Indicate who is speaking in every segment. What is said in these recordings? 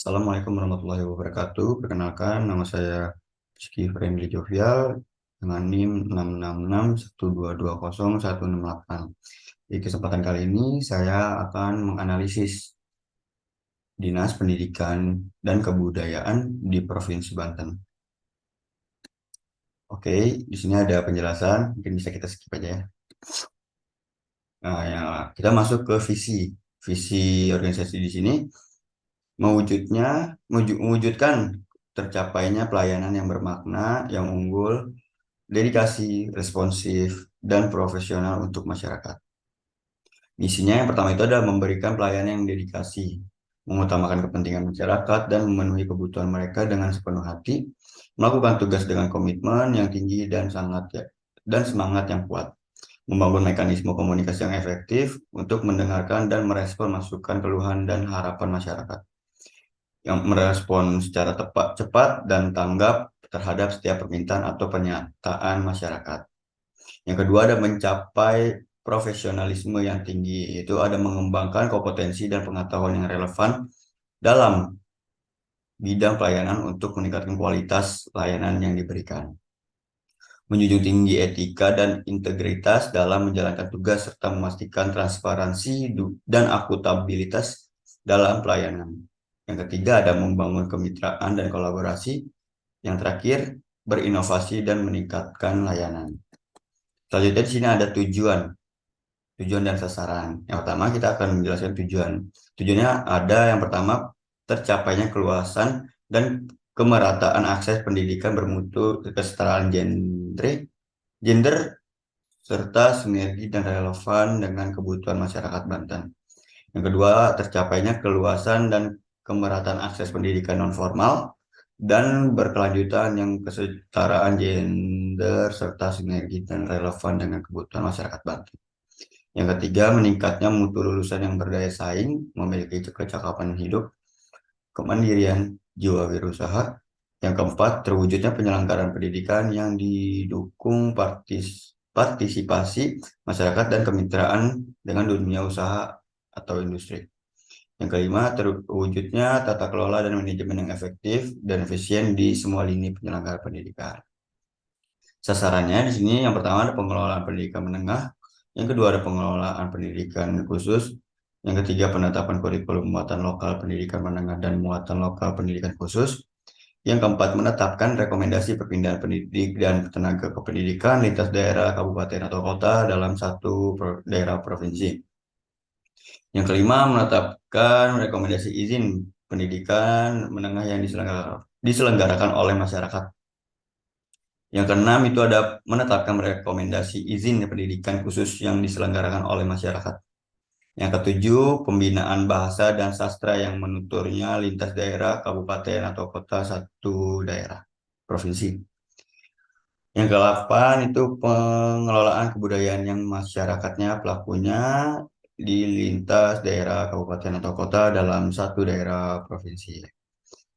Speaker 1: Assalamualaikum warahmatullahi wabarakatuh. Perkenalkan, nama saya Rizky Friendly Jovial dengan NIM 66612201168. Di kesempatan kali ini saya akan menganalisis Dinas Pendidikan dan Kebudayaan di Provinsi Banten. Oke, di sini ada penjelasan, mungkin bisa kita skip aja ya. Nah, ya, kita masuk ke visi. Visi organisasi di sini mewujudkan tercapainya pelayanan yang bermakna, yang unggul, dedikasi, responsif, dan profesional untuk masyarakat. Misinya yang pertama itu adalah memberikan pelayanan yang dedikasi, mengutamakan kepentingan masyarakat dan memenuhi kebutuhan mereka dengan sepenuh hati, melakukan tugas dengan komitmen yang tinggi dan semangat yang kuat, membangun mekanisme komunikasi yang efektif untuk mendengarkan dan merespon masukan, keluhan, dan harapan masyarakat, yang merespon secara tepat, cepat, dan tanggap terhadap setiap permintaan atau pernyataan masyarakat. Yang kedua ada mencapai profesionalisme yang tinggi, yaitu ada mengembangkan kompetensi dan pengetahuan yang relevan dalam bidang pelayanan untuk meningkatkan kualitas layanan yang diberikan. Menjunjung tinggi etika dan integritas dalam menjalankan tugas serta memastikan transparansi dan akuntabilitas dalam pelayanan. Yang ketiga ada membangun kemitraan dan kolaborasi. Yang terakhir berinovasi dan meningkatkan layanan. Selanjutnya di sini ada tujuan dan sasaran. Yang pertama kita akan menjelaskan tujuan. Tujuannya ada yang pertama tercapainya keluasan dan kemerataan akses pendidikan bermutu kesetaraan gender serta sinergi dan relevan dengan kebutuhan masyarakat Banten. Yang kedua, tercapainya keluasan dan kemerataan akses pendidikan non-formal dan berkelanjutan yang kesetaraan gender serta sinergi dan relevan dengan kebutuhan masyarakat Banten. Yang ketiga, meningkatnya mutu lulusan yang berdaya saing, memiliki kecakapan hidup, kemandirian, jiwa wirausaha. Yang keempat, terwujudnya penyelenggaraan pendidikan yang didukung partisipasi masyarakat dan kemitraan dengan dunia usaha atau industri. Yang kelima, terwujudnya tata kelola dan manajemen yang efektif dan efisien di semua lini penyelenggaraan pendidikan. Sasarannya di sini yang pertama ada pengelolaan pendidikan menengah, yang kedua ada pengelolaan pendidikan khusus, yang ketiga penetapan kurikulum muatan lokal pendidikan menengah dan muatan lokal pendidikan khusus, yang keempat menetapkan rekomendasi perpindahan pendidik dan tenaga kependidikan lintas daerah, kabupaten atau kota dalam satu daerah provinsi. Yang kelima menetapkan rekomendasi izin pendidikan menengah yang diselenggarakan oleh masyarakat. Yang keenam itu ada menetapkan rekomendasi izin pendidikan khusus yang diselenggarakan oleh masyarakat. Yang ketujuh, pembinaan bahasa dan sastra yang menuturnya lintas daerah, kabupaten atau kota satu daerah, provinsi. Yang kedelapan itu pengelolaan kebudayaan yang masyarakatnya pelakunya di lintas daerah, kabupaten atau kota dalam satu daerah provinsi.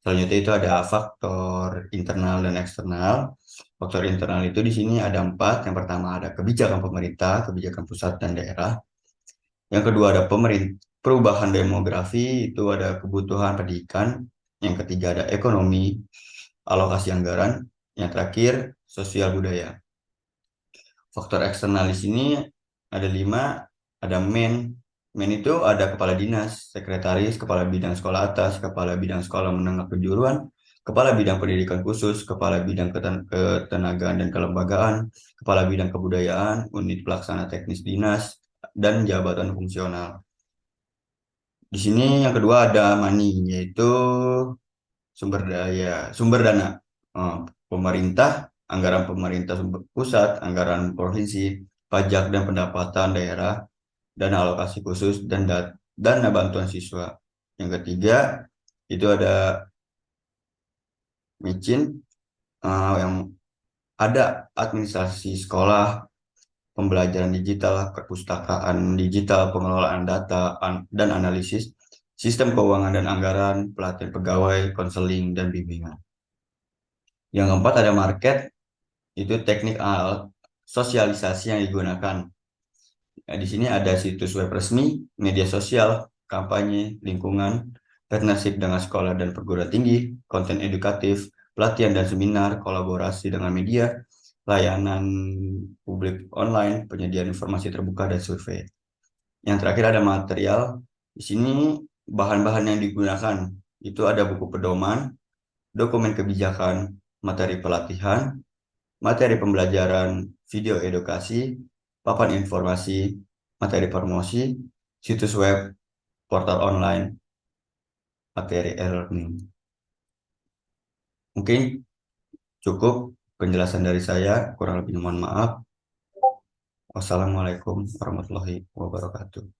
Speaker 1: Selanjutnya itu ada faktor internal dan eksternal. Faktor internal itu di sini ada 4. Yang pertama ada kebijakan pemerintah, kebijakan pusat dan daerah. Yang kedua ada perubahan demografi, itu ada kebutuhan pendidikan. Yang ketiga ada ekonomi, alokasi anggaran. Yang terakhir sosial budaya. Faktor eksternal di sini ada 5. Ada men itu ada kepala dinas, sekretaris, kepala bidang sekolah atas, kepala bidang sekolah menengah kejuruan, kepala bidang pendidikan khusus, kepala bidang ketenagaan dan kelembagaan, kepala bidang kebudayaan, unit pelaksana teknis dinas, dan jabatan fungsional. Di sini yang kedua ada money, yaitu sumber dana. Pemerintah, anggaran pemerintah pusat, anggaran provinsi, pajak dan pendapatan daerah, dana alokasi khusus, dan dana bantuan siswa. Yang ketiga itu ada micin, yang ada administrasi sekolah, pembelajaran digital, perpustakaan digital, pengelolaan data dan analisis, sistem keuangan dan anggaran, pelatihan pegawai, konseling, dan bimbingan. Yang keempat ada market, itu teknik sosialisasi yang digunakan. Nah, di sini ada situs web resmi, media sosial, kampanye, lingkungan, partnership dengan sekolah dan perguruan tinggi, konten edukatif, pelatihan dan seminar, kolaborasi dengan media, layanan publik online, penyediaan informasi terbuka dan survei. Yang terakhir ada material. Di sini bahan-bahan yang digunakan itu ada buku pedoman, dokumen kebijakan, materi pelatihan, materi pembelajaran, video edukasi, papan informasi, materi promosi, situs web, portal online, materi e-learning. Mungkin cukup penjelasan dari saya, kurang lebih mohon maaf. Wassalamualaikum warahmatullahi wabarakatuh.